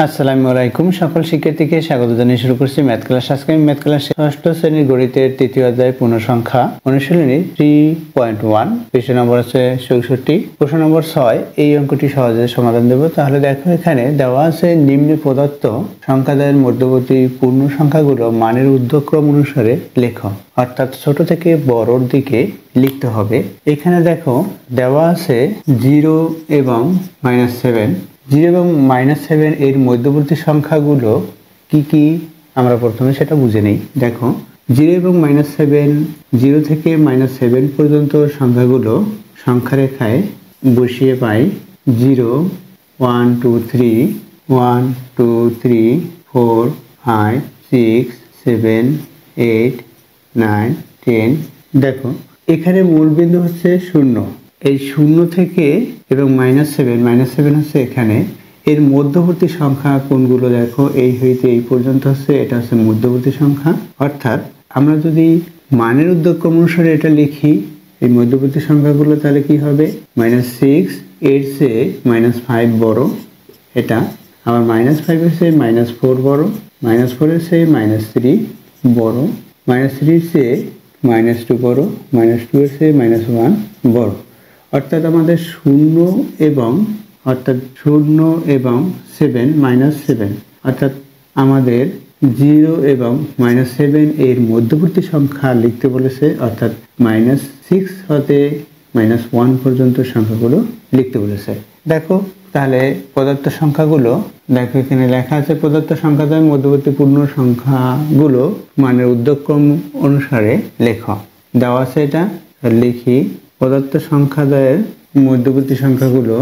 আসসালামু আলাইকুম সকল শিক্ষার্থীকে স্বাগত জানিয়ে শুরু করছি ম্যাথ ক্লাস। আজকে আমি ম্যাথ ক্লাস ষষ্ঠ শ্রেণীর গণিতের তৃতীয় অধ্যায় পূর্ণসংখ্যা অনুশীলনী 3.1 পৃষ্ঠা নম্বর আছে 64, প্রশ্ন নম্বর 6। এই অঙ্কটি সহজে সমাধান দেব। তাহলে দেখো, এখানে দেওয়া আছে নিম্নে প্রদত্ত সংখ্যাদ্বয়ের মধ্যবর্তী পূর্ণ সংখ্যাগুলো মানের ঊর্ধ্বক্রম অনুসারে লেখো, অর্থাৎ ছোট থেকে বড়র দিকে লিখতে হবে। এখানে দেখো দেওয়া আছে 0 এবং -7। 0 এবং -7 এর মধ্যবর্তী সংখ্যাগুলো কি কি আমরা প্রথমে সেটা বুঝে নিই। দেখো 0 এবং -7, 0 থেকে -7 পর্যন্ত সংখ্যাগুলো সংখ্যা রেখায় বসিয়ে পাই 0 1 2 3 1 2 3 4 5 6 7 8 9 10। দেখো এখানে মূলবিন্দু হচ্ছে 0। এই 0 থেকে এবং -7 হচ্ছে এখানে, এর মধ্যবর্তী সংখ্যা কোনগুলো দেখো, এই হইতে এই পর্যন্ত হচ্ছে, এটা হচ্ছে মধ্যবর্তী সংখ্যা। অর্থাৎ আমরা যদি মানের ঊর্ধ্বক্রম অনুসারে এটা লিখি এই মধ্যবর্তী সংখ্যাগুলো, তাহলে কি হবে, -6 এর চেয়ে -5 বড় এটা, আবার -5 এর চেয়ে -4 বড়, -4 এর চেয়ে -3 বড়, -3 এর চেয়ে -2 বড়, -2 এর চেয়ে -1 বড়। অর্থাৎ আমাদের 0 এবং 7 -7, অর্থাৎ আমাদের 0 এবং -7 এর মধ্যবর্তী সংখ্যা লিখতে বলেছে, অর্থাৎ -6 হতে -1 পর্যন্ত সংখ্যাগুলো লিখতে বলেছে। দেখো তাহলে প্রদত্ত সংখ্যাগুলো দেখো, এখানে লেখা আছে প্রদত্ত সংখ্যাদ্বয়ের মধ্যবর্তী পূর্ণ সংখ্যাগুলো মানের ঊর্ধ্বক্রম অনুসারে লেখো। দেওয়া আছে এটা, লিখি। প্রদত্ত সংখ্যাদ্বয়ের মধ্যবর্তী সংখ্যাগুলো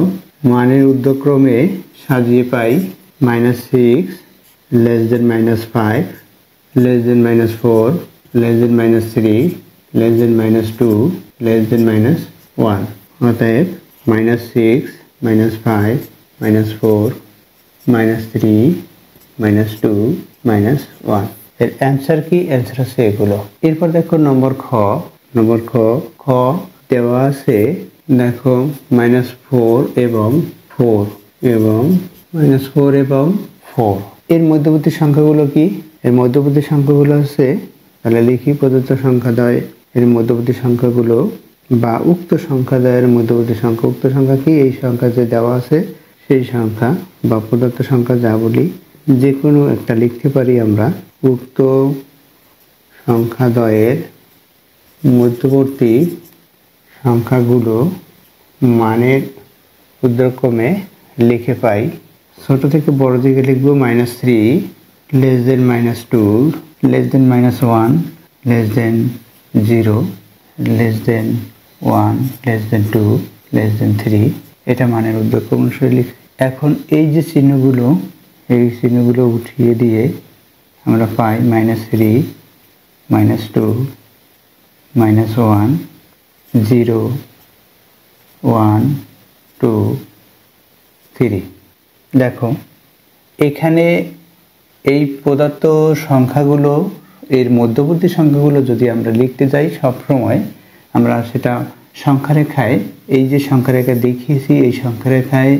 মানের ঊর্ধ্বক্রমে সাজিয়ে পাই -6 less than -5 less than -4 less than -3 less than -2 less than -1। অতএব -6 -5 -4 -3 -2 -1 এর অ্যান্সার কি? অ্যান্সার হচ্ছে এগুলো। এরপর দেখো নম্বর খ দেওয়া আছে, দেখো -4 এবং 4 এবং -4 এবং 4 এর মধ্যবর্তী সংখ্যাগুলো কি? এর মধ্যবর্তী সংখ্যাগুলো হচ্ছে, তাহলে লিখি প্রদত্ত সংখ্যাদ্বয় এর মধ্যবর্তী সংখ্যাগুলো বা উক্ত সংখ্যাদ্বয়ের মধ্যবর্তী সংখ্যা। উক্ত সংখ্যা কি? এই সংখ্যা যে দেওয়া আছে সেই সংখ্যা বা প্রদত্ত সংখ্যা যা বলি, যে কোনো একটা লিখতে পারি আমরা। উক্ত সংখ্যাদ্বয়ের মধ্যবর্তী সংখ্যাগুলো মানের ঊর্ধ্বক্রমে লিখে পাই। ছোট থেকে বড় দিকে লিখব -3 less than -2 less than -1 less than 0 less than 1 less than 2 less than 3। এটা মানের ঊর্ধ্বক্রম অনুসারে লিখি। এখন এই যে চিহ্নগুলো, এই চিহ্নগুলো উঠিয়ে দিয়ে আমরা পাই -3 -2 -1 0 1 2 3। দেখো এখানে এই প্রদত্ত সংখ্যাগুলো এর মধ্যবর্তী সংখ্যাগুলো যদি আমরা লিখতে যাই, সব সময় আমরা সেটা সংখ্যারেখায়, এই যে সংখ্যারেখা দেখিয়েছি এই সংখ্যারেখায়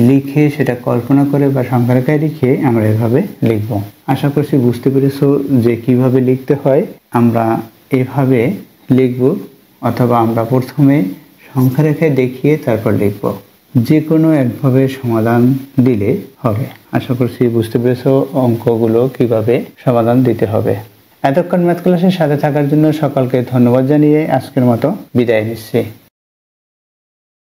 লিখে সেটা কল্পনা করে বা সংখ্যারেখায় লিখে আমরা এভাবে লিখব। আশা করছি বুঝতে পেরেছো যে কিভাবে লিখতে হয়। আমরা এভাবে লিখব, অথবা আমরা প্রথমে সংখ্যারেখায় দেখিয়ে তারপর লিখব। যে কোনো একভাবে সমাধান দিলে হবে। আশা করছি বুঝতে পেরেছো অঙ্কগুলো কিভাবে সমাধান দিতে হবে। এতক্ষণ ম্যাথ ক্লাসের সাথে থাকার জন্য সকলকে ধন্যবাদ জানিয়ে আজকের মতো বিদায় নিচ্ছি।